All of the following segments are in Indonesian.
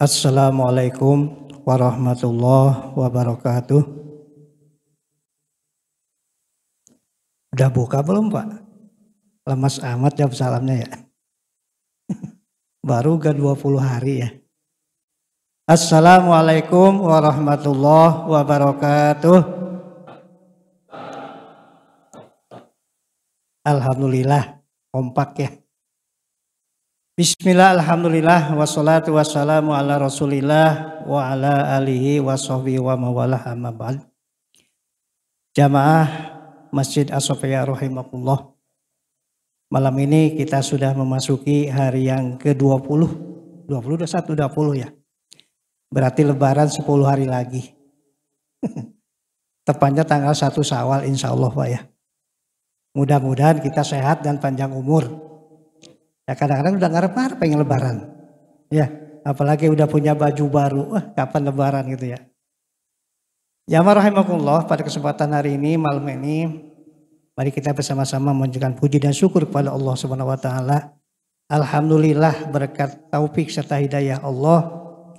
Assalamualaikum warahmatullahi wabarakatuh. Udah buka belum Pak? Lemas amat jawab salamnya ya. Baru ke 20 hari ya. Assalamualaikum warahmatullahi wabarakatuh. Alhamdulillah kompak ya. Bismillah, alhamdulillah, wassalatu wassalamu ala rasulillah wa ala alihi wa sahbihi wa mawalah amma ba'd. Jamaah Masjid As-Sofia rahimakumullah. Malam ini kita sudah memasuki hari yang ke-20. 20 ya. Berarti lebaran 10 hari lagi. Tepatnya tanggal 1 Syawal insyaallah Pak ya. Mudah-mudahan kita sehat dan panjang umur. Ya kadang-kadang udah ngarep-ngarep pengen lebaran. Ya, apalagi udah punya baju baru. Wah, kapan lebaran gitu ya. Jamaah rahimakumullah, pada kesempatan hari ini, malam ini, mari kita bersama-sama menunjukkan puji dan syukur kepada Allah Subhanahu wa taala. Alhamdulillah berkat taufik serta hidayah Allah,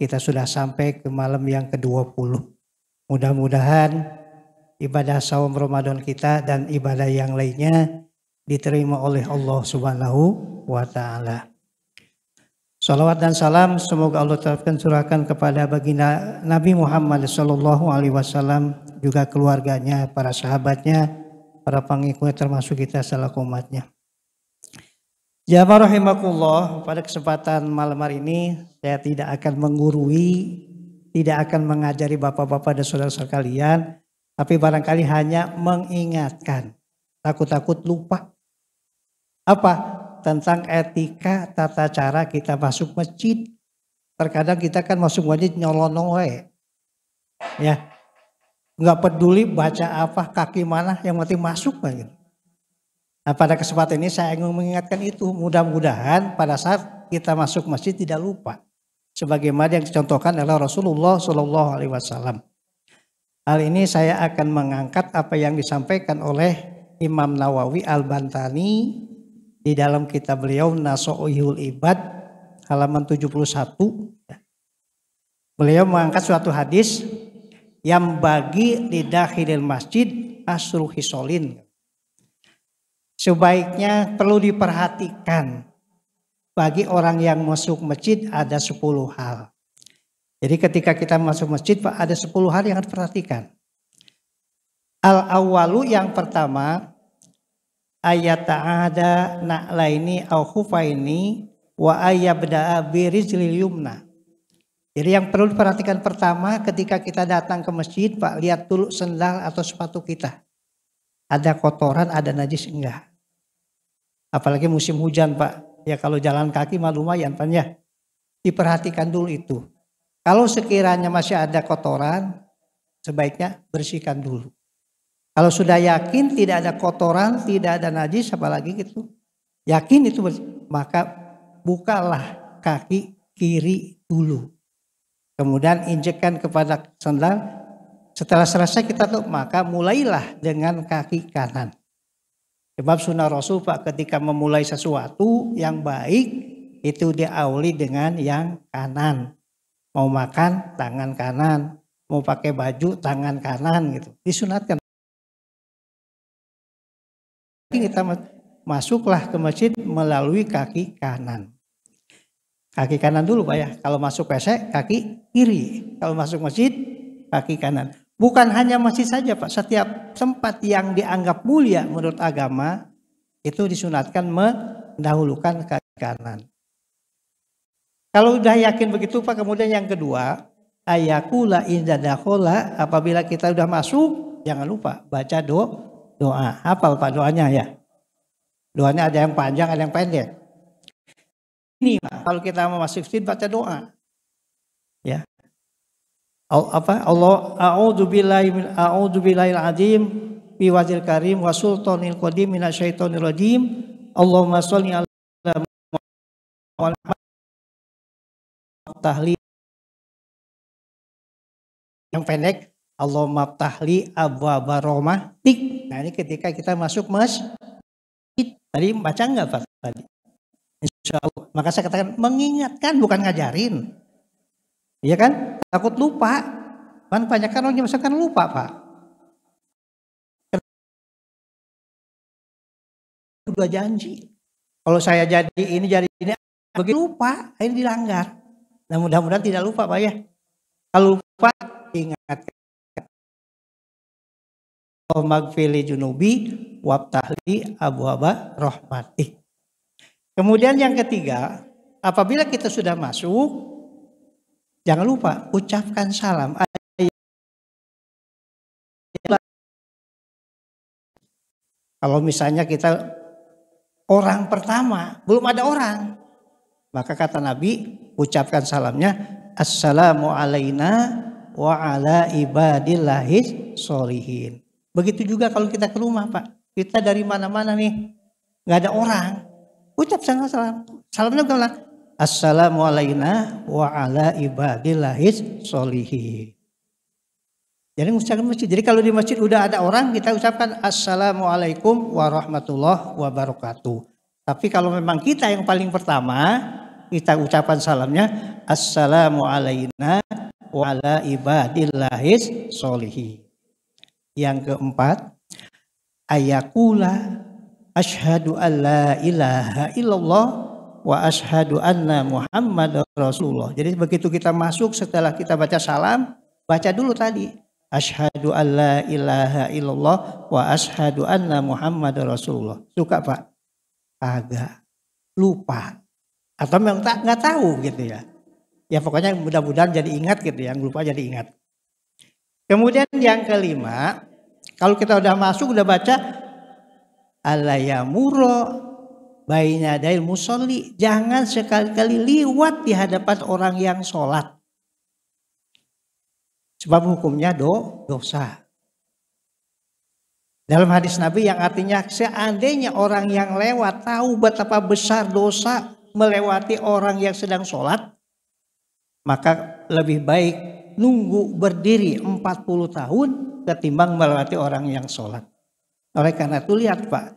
kita sudah sampai ke malam yang ke-20. Mudah-mudahan ibadah saum Ramadan kita dan ibadah yang lainnya diterima oleh Allah Subhanahu wa taala. Salawat dan salam semoga Allah curahkan kepada baginda Nabi Muhammad sallallahu alaihi wasallam, juga keluarganya, para sahabatnya, para pengikutnya termasuk kita selaku umatnya. Jamaah rahimakumullah, pada kesempatan malam hari ini saya tidak akan menggurui, tidak akan mengajari bapak-bapak dan saudara-saudara kalian, tapi barangkali hanya mengingatkan, takut-takut lupa. Apa? Tentang etika tata cara kita masuk masjid. Terkadang kita kan masuk masjid nyolonong we. Ya. Enggak peduli baca apa, kaki mana, yang penting masuk gitu. Nah, pada kesempatan ini saya ingin mengingatkan itu. Mudah-mudahan pada saat kita masuk masjid tidak lupa. Sebagaimana yang dicontohkan oleh Rasulullah Shallallahu alaihi wasallam. Hal ini saya akan mengangkat apa yang disampaikan oleh Imam Nawawi Al-Bantani di dalam kitab beliau Nasha'ihul Ibad halaman 71. Beliau mengangkat suatu hadis yang bagi lidakhilil masjid asru hisolin. Sebaiknya perlu diperhatikan bagi orang yang masuk masjid ada 10 hal. Jadi ketika kita masuk masjid Pak, ada 10 hal yang harus diperhatikan. Al-awwalu, yang pertama, ayat ta'ada na'laini au khufaini wa ayyabda'a birijlil yumna. Jadi yang perlu diperhatikan pertama ketika kita datang ke masjid Pak, lihat dulu sendal atau sepatu kita. Ada kotoran, ada najis enggak. Apalagi musim hujan Pak. Ya kalau jalan kaki mah lumayan Pak ya. Diperhatikan dulu itu. Kalau sekiranya masih ada kotoran, sebaiknya bersihkan dulu. Kalau sudah yakin tidak ada kotoran, tidak ada najis, apalagi gitu, yakin itu, maka bukalah kaki kiri dulu. Kemudian injekkan kepada sandal. Setelah selesai kita tuh, maka mulailah dengan kaki kanan. Sebab sunnah Rasul Pak, ketika memulai sesuatu yang baik, itu diawali dengan yang kanan. Mau makan, tangan kanan. Mau pakai baju, tangan kanan gitu. Disunatkan. Kita masuklah ke masjid melalui kaki kanan. Kaki kanan dulu Pak ya. Kalau masuk WC kaki kiri. Kalau masuk masjid kaki kanan. Bukan hanya masjid saja Pak. Setiap tempat yang dianggap mulia menurut agama itu disunatkan mendahulukan kaki kanan. Kalau udah yakin begitu Pak, kemudian yang kedua, ayakula idza dakhala, apabila kita udah masuk jangan lupa baca doa. Hafal Pak doanya ya. Doanya ada yang panjang, ada yang pendek. Ini Pak, kalau kita mau masuk masjid baca doa. Ya. Allah a'udzubillahil azim bi wajhil karim wa sultanil qadim minasyaitonir rajim. Allahumma shalli ala Muhammad tahli. Yang pendek, Allahumma ftahli abwaaba rahmatik. Nah ini ketika kita masuk masjid. Tadi baca enggak Pak tadi? Insya Allah. Maka saya katakan mengingatkan bukan ngajarin. Iya kan? Takut lupa. Kan banyak kan orang yang misalkan lupa, Pak. Udah janji. Kalau saya jadi ini, begitu lupa, akhirnya dilanggar. Nah mudah-mudahan tidak lupa Pak ya. Kalau lupa ingat. Magfili junubi wabtahli abwaba rahmati. Kemudian yang ketiga, apabila kita sudah masuk, jangan lupa ucapkan salam. Kalau misalnya kita orang pertama, belum ada orang, maka kata Nabi, ucapkan salamnya, assalamu alaina wa ala ibadillahis sholihin. Begitu juga kalau kita ke rumah Pak, kita dari mana-mana nih, nggak ada orang, ucap salam. Salamnya bilang, assalamu alaina wa ala ibadillahis sholihin. Jadi ucapkan masjid. Jadi kalau di masjid udah ada orang, kita ucapkan assalamualaikum warahmatullahi wabarakatuh. Tapi kalau memang kita yang paling pertama, kita ucapkan salamnya assalamu alaina wa ala ibadillahis sholihin. Yang keempat, ayakula asyhadu an la ilaha illallah wa asyhadu anna muhammadar rasulullah. Jadi begitu kita masuk, setelah kita baca salam, baca dulu tadi asyhadu an la ilaha illallah wa asyhadu anna muhammadar rasulullah. Suka Pak? Agak lupa atau memang nggak tahu gitu ya. Ya pokoknya mudah-mudahan jadi ingat gitu ya, yang lupa jadi ingat. Kemudian yang kelima, kalau kita udah masuk udah baca alayamuro baina dail musolli, jangan sekali-kali liwat di hadapan orang yang sholat. Sebab hukumnya dosa. Dalam hadis Nabi yang artinya seandainya orang yang lewat tahu betapa besar dosa melewati orang yang sedang sholat, maka lebih baik nunggu berdiri 40 tahun ketimbang melewati orang yang sholat. Oleh karena itu lihat Pak,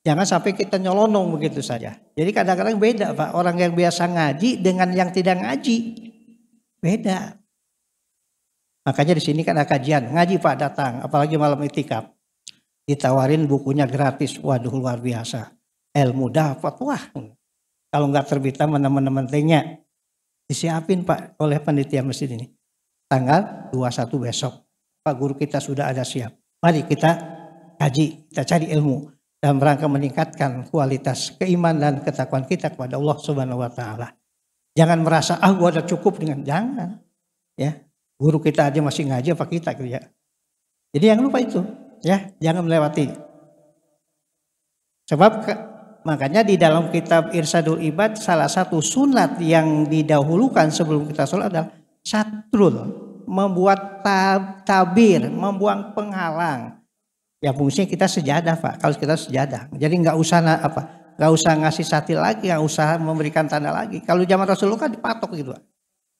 jangan sampai kita nyelonong begitu saja. Jadi kadang-kadang beda Pak, orang yang biasa ngaji dengan yang tidak ngaji. Beda. Makanya di sini kan ada kajian, ngaji Pak datang, apalagi malam itikaf. Ditawarin bukunya gratis, waduh luar biasa. Ilmu dapat, wah. Kalau nggak terbitan teman-teman tanya, disiapin Pak oleh panitia masjid ini. Tanggal 21 besok, Pak guru kita sudah ada siap. Mari kita kaji, kita cari ilmu dalam rangka meningkatkan kualitas keimanan dan ketakwaan kita kepada Allah Subhanahu wa taala. Jangan merasa gua udah cukup dengan, jangan. Ya. Guru kita aja masih ngaji apa kita gitu ya. Jadi jangan lupa itu, ya, jangan melewati. Sebab makanya di dalam kitab Irsadul Ibad salah satu sunat yang didahulukan sebelum kita sholat adalah satrul, membuat tabir, membuang penghalang. Ya fungsinya kita sejadah Pak, kalau kita sejadah. Jadi nggak usah ngasih satil lagi, nggak usah memberikan tanda lagi. Kalau zaman Rasulullah kan dipatok gitu Pak.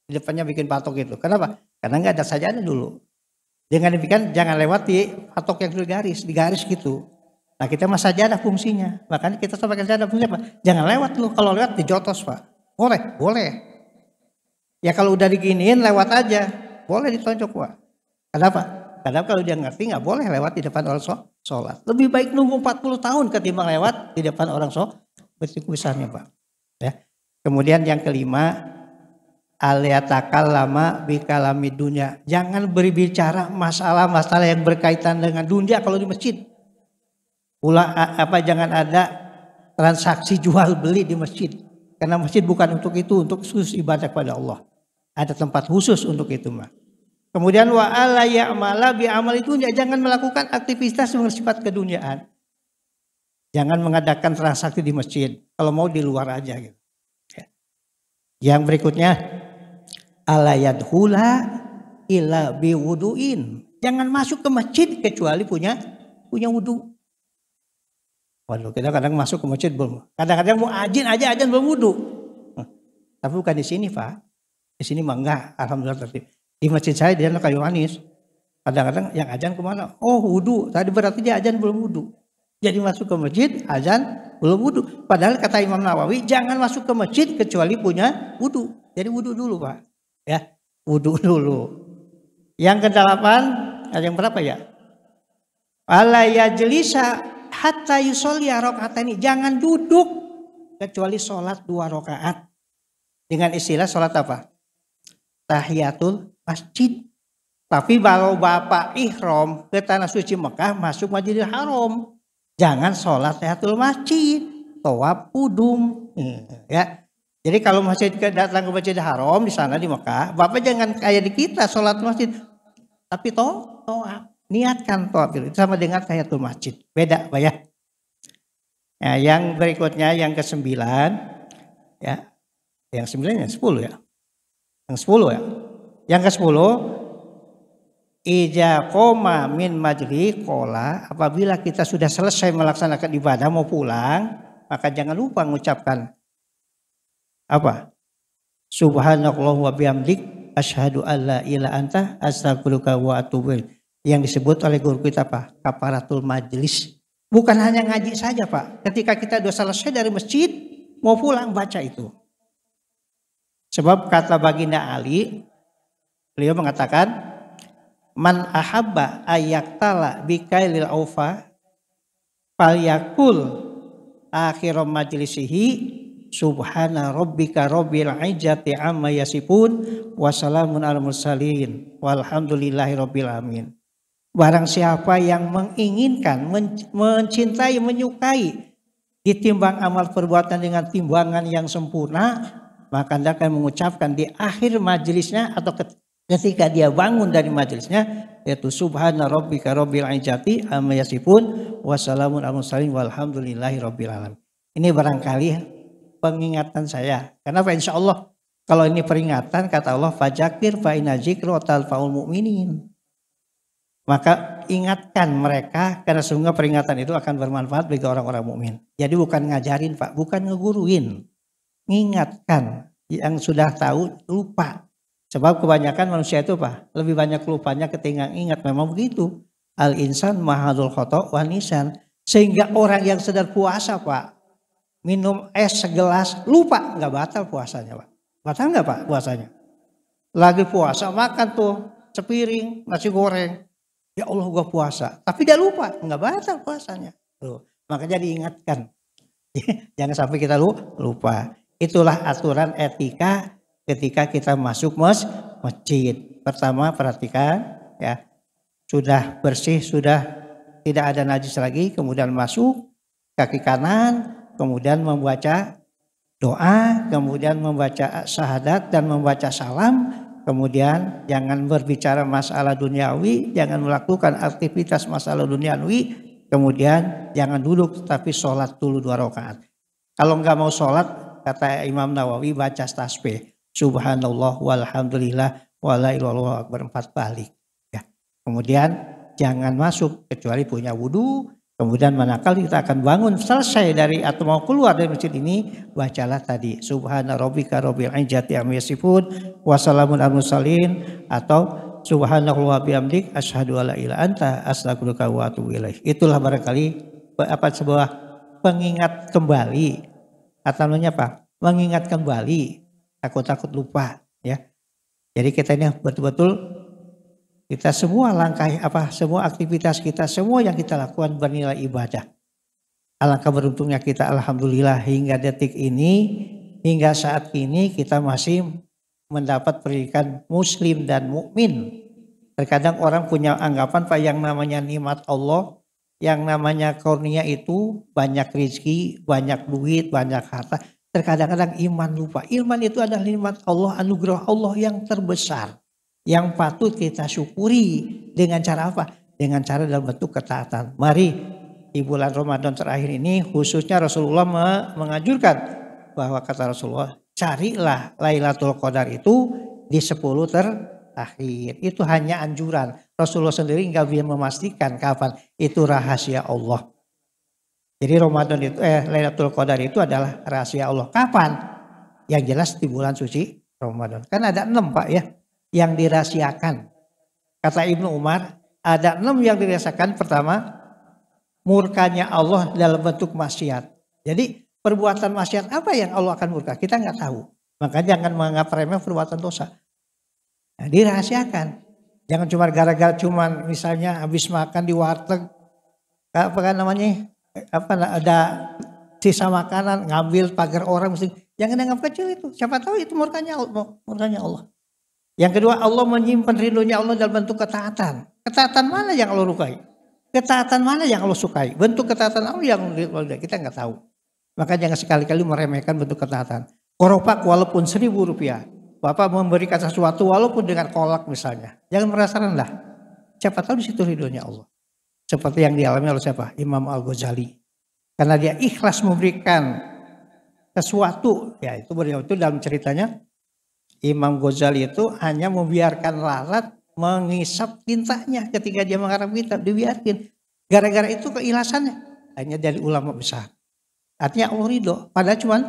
Di depannya bikin patok gitu. Kenapa? Karena nggak ada sajadah dulu. Dengan demikian jangan lewati patok yang digaris gitu. Nah kita mah sajadah fungsinya. Makanya kita sampaikan sajadah fungsinya Pak. Jangan lewat lu, kalau lewat dijotos Pak. Boleh. Ya kalau udah diginiin lewat aja, boleh ditonjok Pak. Kenapa? Karena kalau dia ngerti nggak boleh lewat di depan orang sholat. Lebih baik nunggu 40 tahun ketimbang lewat di depan orang sholat. Begitu besarnya Pak. Ya. Kemudian yang kelima, aliatakal lama bikalami dunia. Jangan berbicara masalah-masalah yang berkaitan dengan dunia kalau di masjid. Jangan ada transaksi jual beli di masjid. Karena masjid bukan untuk itu, untuk khusus ibadah kepada Allah. Ada tempat khusus untuk itu mah. Kemudian wa ala ya'mala bi amal dunya, jangan melakukan aktivitas yang bersifat keduniaan. Jangan mengadakan transaksi di masjid. Kalau mau di luar aja gitu. Yang berikutnya ala yadkhula illa biwuduin. Jangan masuk ke masjid kecuali punya wudu. Waduh, kita kadang masuk ke masjid belum. Kadang-kadang mau azan belum wudu. Tapi bukan di sini, Pak. Di sini mah enggak, alhamdulillah tertib. Di masjid saya di Kayu Manis. Kadang-kadang yang azan kemana? Oh wudu. Tadi berarti dia azan belum wudu. Jadi masuk ke masjid, azan belum wudu. Padahal kata Imam Nawawi, jangan masuk ke masjid kecuali punya wudu. Jadi wudu dulu Pak. Ya. Wudu dulu. Yang kedelapan, ada yang berapa ya? Wala yajlisa hatta yusolli rakaataini. Jangan duduk kecuali sholat 2 rakaat. Dengan istilah sholat apa? Tahiyatul masjid. Tapi kalau Bapak ihram ke tanah suci Mekah masuk Masjidil Haram, jangan sholat tahiyatul masjid, tawaf kudum, ya. Jadi kalau masjid datang ke Masjidil Haram di sana di Mekah, Bapak jangan kayak di kita sholat masjid, tapi tawaf, niatkan tawaf itu sama dengan tahiyatul masjid, beda Pak ya. Nah, yang berikutnya yang ke-9, ya, yang 9 ya 10 ya, yang 10 ya, yang ke-10. Ija koma min majli kola, apabila kita sudah selesai melaksanakan ibadah mau pulang, maka jangan lupa mengucapkan apa? Subhanallah wa bihamdik asyhadu alla ilaha anta astaghfiruka wa atubu ilaik. Yang disebut oleh guru kita apa? Kafaratul majlis. Bukan hanya ngaji saja Pak. Ketika kita sudah selesai dari masjid mau pulang baca itu. Sebab kata baginda Ali, beliau mengatakan, man ahabba ayaktala bikailil aufa falyakul akhiram majlisihi subhana rabbika rabbil izzati amma yasifun wa salamun alal mursalin walhamdulillahi rabbil alamin. Barang siapa yang menginginkan, mencintai, menyukai ditimbang amal perbuatan dengan timbangan yang sempurna, maka Anda akan mengucapkan di akhir majelisnya atau ketika dia bangun dari majelisnya, yaitu subhana rabbika rabbil izzati amma yasifun wa salamun alal mursalin walhamdulillahi rabbil alamin. Ini barangkali pengingatan saya. Kenapa? Insya Allah kalau ini peringatan, kata Allah fadzakir fa inna dzikra tanfa'ul mu'minin. Maka ingatkan mereka karena sehingga peringatan itu akan bermanfaat bagi orang-orang mukmin. Jadi bukan ngajarin Pak, bukan ngeguruin. Ngingatkan, yang sudah tahu lupa. Sebab kebanyakan manusia itu Pak, lebih banyak lupanya ketika ingat, memang begitu. Al insan mahadul khata' wa nisan. Sehingga orang yang sedang puasa Pak, minum es segelas lupa, nggak batal puasanya Pak. Batal nggak Pak puasanya? Lagi puasa makan tuh sepiring nasi goreng. Ya Allah gua puasa, tapi dia lupa, nggak batal puasanya. Tuh, makanya diingatkan, jangan sampai kita lupa. Itulah aturan etika ketika kita masuk masjid. Pertama perhatikan, ya sudah bersih, sudah tidak ada najis lagi, kemudian masuk kaki kanan, kemudian membaca doa, kemudian membaca syahadat dan membaca salam. Kemudian jangan berbicara masalah duniawi, jangan melakukan aktivitas masalah duniawi. Kemudian jangan duduk tapi sholat dulu 2 rakaat. Kalau nggak mau sholat, kata Imam Nawawi baca tasbih. Subhanallah walhamdulillah wala ilaha illallah akbar 4 kali. Ya. Kemudian jangan masuk kecuali punya wudu. Kemudian manakala kita akan bangun selesai dari atau mau keluar dari masjid ini, bacalah tadi subhana rabbika rabbil izzati amma yasifun wa salamun alal mursalin atau subhanallah wa bihamdik asyhadu alla ilaha anta astaghfiruka wa atubu ilaik. Itulah barangkali sebuah pengingat kembali atau namanya apa? Mengingat kembali, takut-takut lupa ya. Jadi kita ini betul-betul kita semua langkah semua aktivitas kita, semua yang kita lakukan bernilai ibadah. Alangkah beruntungnya kita, alhamdulillah hingga detik ini, hingga saat ini kita masih mendapat pendidikan muslim dan mukmin. Terkadang orang punya anggapan Pak, yang namanya nikmat Allah, yang namanya karunia itu banyak rezeki, banyak duit, banyak harta. Terkadang-kadang iman lupa. Iman itu adalah nikmat Allah, anugerah Allah yang terbesar, yang patut kita syukuri. Dengan cara apa? Dengan cara dalam bentuk ketaatan. Mari di bulan Ramadan terakhir ini khususnya Rasulullah menganjurkan bahwa kata Rasulullah, carilah Lailatul Qadar itu di 10 terakhir. Itu hanya anjuran. Rasulullah sendiri nggak bisa memastikan kapan, itu rahasia Allah. Jadi Ramadan itu Lailatul Qadar itu adalah rahasia Allah. Kapan? Yang jelas di bulan suci Ramadan. Kan ada 6 Pak ya yang dirahasiakan. Kata Ibnu Umar, ada 6 yang dirahasiakan. Pertama, murkanya Allah dalam bentuk maksiat. Jadi perbuatan maksiat apa yang Allah akan murka? Kita nggak tahu. Makanya jangan menganggap remeh perbuatan dosa. Nah, dirahasiakan. Jangan cuma gara-gara cuman misalnya habis makan di warteg, apa kan namanya, apa ada sisa makanan ngambil pagar orang, mesti jangan dianggap kecil itu. Siapa tahu itu murkanya Allah, murkanya Allah. Yang kedua, Allah menyimpan rindunya Allah dalam bentuk ketaatan. Ketaatan mana yang Allah sukai? Ketaatan mana yang Allah sukai? Bentuk ketaatan Allah yang kita nggak tahu. Maka jangan sekali-kali meremehkan bentuk ketaatan. Koropak walaupun Rp1.000, Bapak memberikan sesuatu walaupun dengan kolak misalnya. Jangan merasa rendah. Siapa tahu di situ ridhonya Allah. Seperti yang dialami oleh siapa? Imam Al-Ghazali. Karena dia ikhlas memberikan sesuatu. Ya itu beliau itu dalam ceritanya. Imam Ghazali itu hanya membiarkan lalat mengisap tintanya ketika dia mengharap kitab. Dibiarkan. Gara-gara itu keikhlasannya. Hanya dari ulama besar. Artinya Allah ridho. Padahal cuman.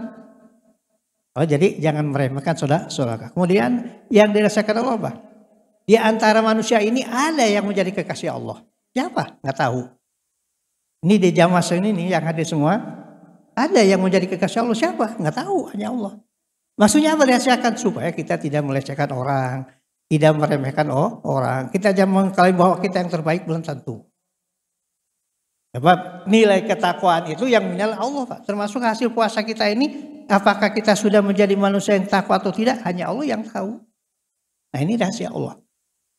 Oh jadi jangan meremehkan saudara. Kemudian yang dirasakan Allah apa? Di antara manusia ini ada yang menjadi kekasih Allah. Siapa? Nggak tahu. Ini di jamaah ini nih yang hadir semua. Ada yang menjadi kekasih Allah. Siapa? Nggak tahu. Hanya Allah. Maksudnya apa? Dirahasiakan supaya kita tidak melecehkan orang. Tidak meremehkan orang. Kita jangan mengklaim bahwa kita yang terbaik, belum tentu. Sebab nilai ketakwaan itu yang menilai Allah Pak. Termasuk hasil puasa kita ini. Apakah kita sudah menjadi manusia yang takwa atau tidak? Hanya Allah yang tahu. Nah ini rahasia Allah.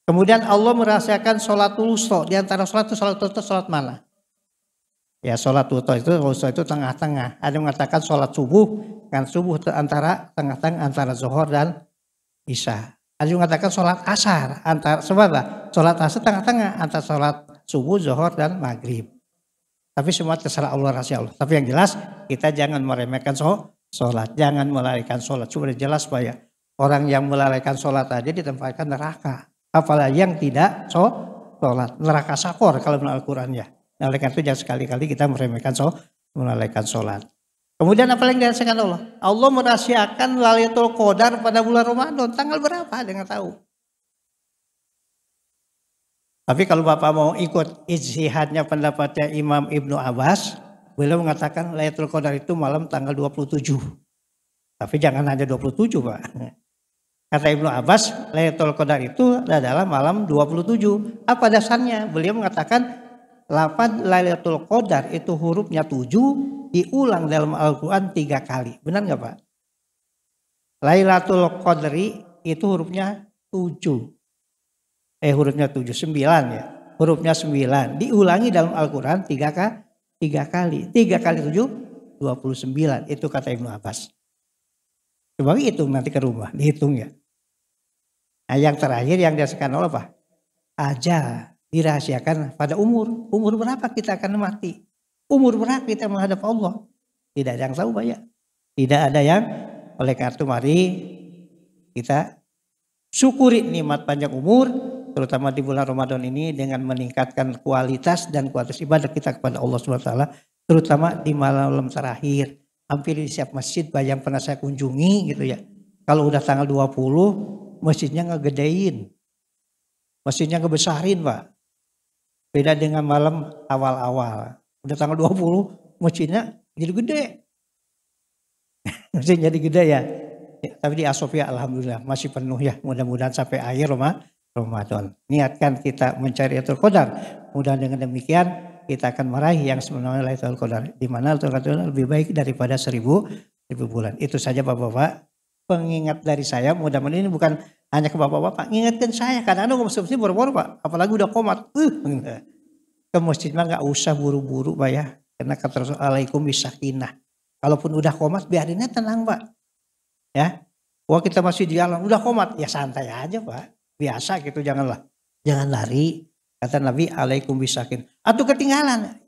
Kemudian Allah merahasiakan sholatul wusta. Di antara sholat itu sholat mana? Ya sholat wusta itu tengah-tengah. Ada yang mengatakan sholat subuh. Kan subuh antara tengah-tengah antara zuhur dan isya. Ada yang mengatakan sholat asar. Sholat asar tengah-tengah antara sholat subuh, zuhur dan maghrib. Tapi semua terserah Allah, rahasia Allah. Tapi yang jelas kita jangan meremehkan sholat. Jangan melalaikan sholat. Cuma jelas Pak ya. Orang yang melalaikan sholat aja ditempatkan neraka. Apalagi yang tidak sholat. Neraka sakor kalau menurut Al-Quran ya. Nah, oleh karena itu jangan sekali-kali kita meremehkan melalaikan sholat. Kemudian apa yang dirasakan Allah? Allah merahasiakan Lailatul Qadar pada bulan Ramadan. Tanggal berapa? Dia nggak tahu. Tapi kalau Bapak mau ikut ijtihadnya pendapatnya Imam Ibnu Abbas, beliau mengatakan Lailatul Qadar itu malam tanggal 27. Tapi jangan hanya 27 Pak. Kata Ibnu Abbas, Lailatul Qadar itu adalah malam 27. Apa dasarnya? Beliau mengatakan lafaz Lailatul Qadar itu hurufnya 7 diulang dalam Al-Quran 3 kali. Benar nggak Pak? Lailatul Qadri itu hurufnya 7. Hurufnya 7, 9 ya. Hurufnya 9. Diulangi dalam Al-Quran 3 kali. 3 kali 7, 29. Itu kata Ibnu Abbas. Coba hitung nanti ke rumah. Dihitung ya. Nah yang terakhir yang dirasakan Allah apa? Ajal. Dirahasiakan pada umur. Umur berapa kita akan mati? Umur berapa kita menghadap Allah? Tidak ada yang tahu Pak ya. Tidak ada yang. Oleh karena itu mari kita syukuri nikmat panjang umur. Terutama di bulan Ramadan ini dengan meningkatkan kualitas dan kualitas ibadah kita kepada Allah SWT. Terutama di malam terakhir. Hampir di setiap masjid yang pernah saya kunjungi gitu ya. Kalau udah tanggal 20 masjidnya ngegedein. Masjidnya ngebesarin Pak. Beda dengan malam awal-awal. Udah tanggal 20 masjidnya jadi gede. Masjidnya jadi gede ya. Tapi di Asofia alhamdulillah masih penuh ya. Mudah-mudahan sampai akhir Ramadan. Niatkan kita mencari Lailatul Qadar. Mudah dengan demikian kita akan meraih yang sebenarnya Lailatul Qadar. Di mana Lailatul Qadar lebih baik daripada 1000 bulan. Itu saja Bapak-bapak. Pengingat dari saya. Mudah-mudahan ini bukan hanya ke Bapak-bapak. Ingatkan saya. Kadang-kadang ke masjid boro-boro Pak. Apalagi udah komat. Ke masjid mah gak usah buru-buru Pak ya. Karena kata Rasulullah bisakinah. Kalaupun udah komat biarinnya tenang Pak. Ya. Wah kita masih di alam. Udah komat. Ya santai aja Pak. Biasa gitu jangan lari. Kata Nabi alaikum bisakin. Atau ketinggalan.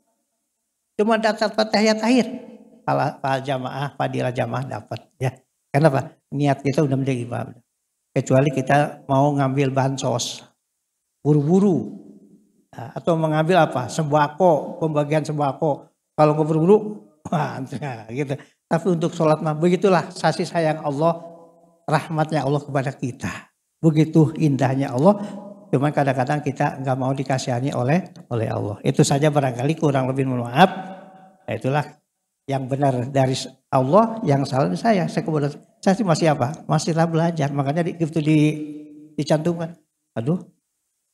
Cuma dapat tahiyat akhir. Fadilah jamaah dapat ya. Kenapa? Niat kita udah menjadi ibadah. Kecuali kita mau ngambil bansos. Buru-buru. Atau mengambil apa? Sembako. Pembagian sembako. Kalau nggak buru-buru. Gitu. Tapi untuk sholat begitulah kasih sayang Allah. Rahmatnya Allah kepada kita. Begitu indahnya Allah, cuman kadang-kadang kita nggak mau dikasihani oleh Allah. Itu saja barangkali kurang lebih mohon maaf. Nah, itulah yang benar dari Allah, yang salah dari saya. Saya sih masih apa? Masihlah belajar. Makanya gitu di dicantumkan. Aduh,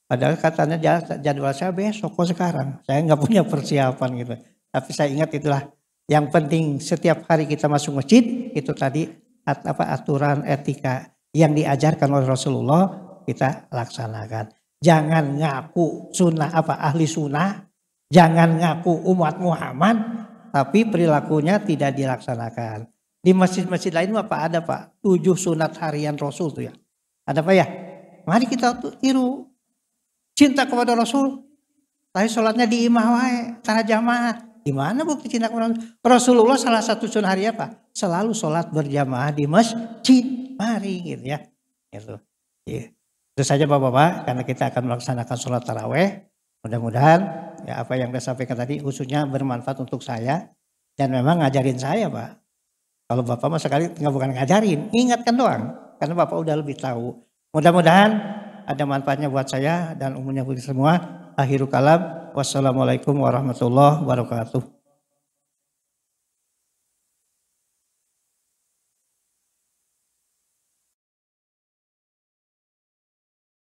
padahal katanya jadwal saya besok kok sekarang. Saya nggak punya persiapan gitu. Tapi saya ingat itulah yang penting setiap hari kita masuk masjid itu tadi aturan etika yang diajarkan oleh Rasulullah kita laksanakan. Jangan ngaku sunnah ahli sunnah, jangan ngaku umat Muhammad, tapi perilakunya tidak dilaksanakan. Di masjid-masjid lain apa ada Pak? 7 sunat harian Rasul tuh ya. Ada Pak ya? Mari kita tiru. Cinta kepada Rasul. Tapi sholatnya di imah wae, karena jamaah. Gimana bukti cinta kepada Rasul? Rasulullah salah satu sunah hari apa? Selalu sholat berjamaah di masjid. Mari gitu ya. Gitu. Ya. Itu saja Bapak-Bapak, karena kita akan melaksanakan sholat taraweh. Mudah-mudahan ya apa yang saya sampaikan tadi khususnya bermanfaat untuk saya. Dan memang ngajarin saya Pak. Kalau Bapak mah sekali tinggal bukan ngajarin, ingatkan doang. Karena Bapak udah lebih tahu. Mudah-mudahan ada manfaatnya buat saya dan umumnya buat semua. Akhirul kalam. Wassalamualaikum warahmatullahi wabarakatuh.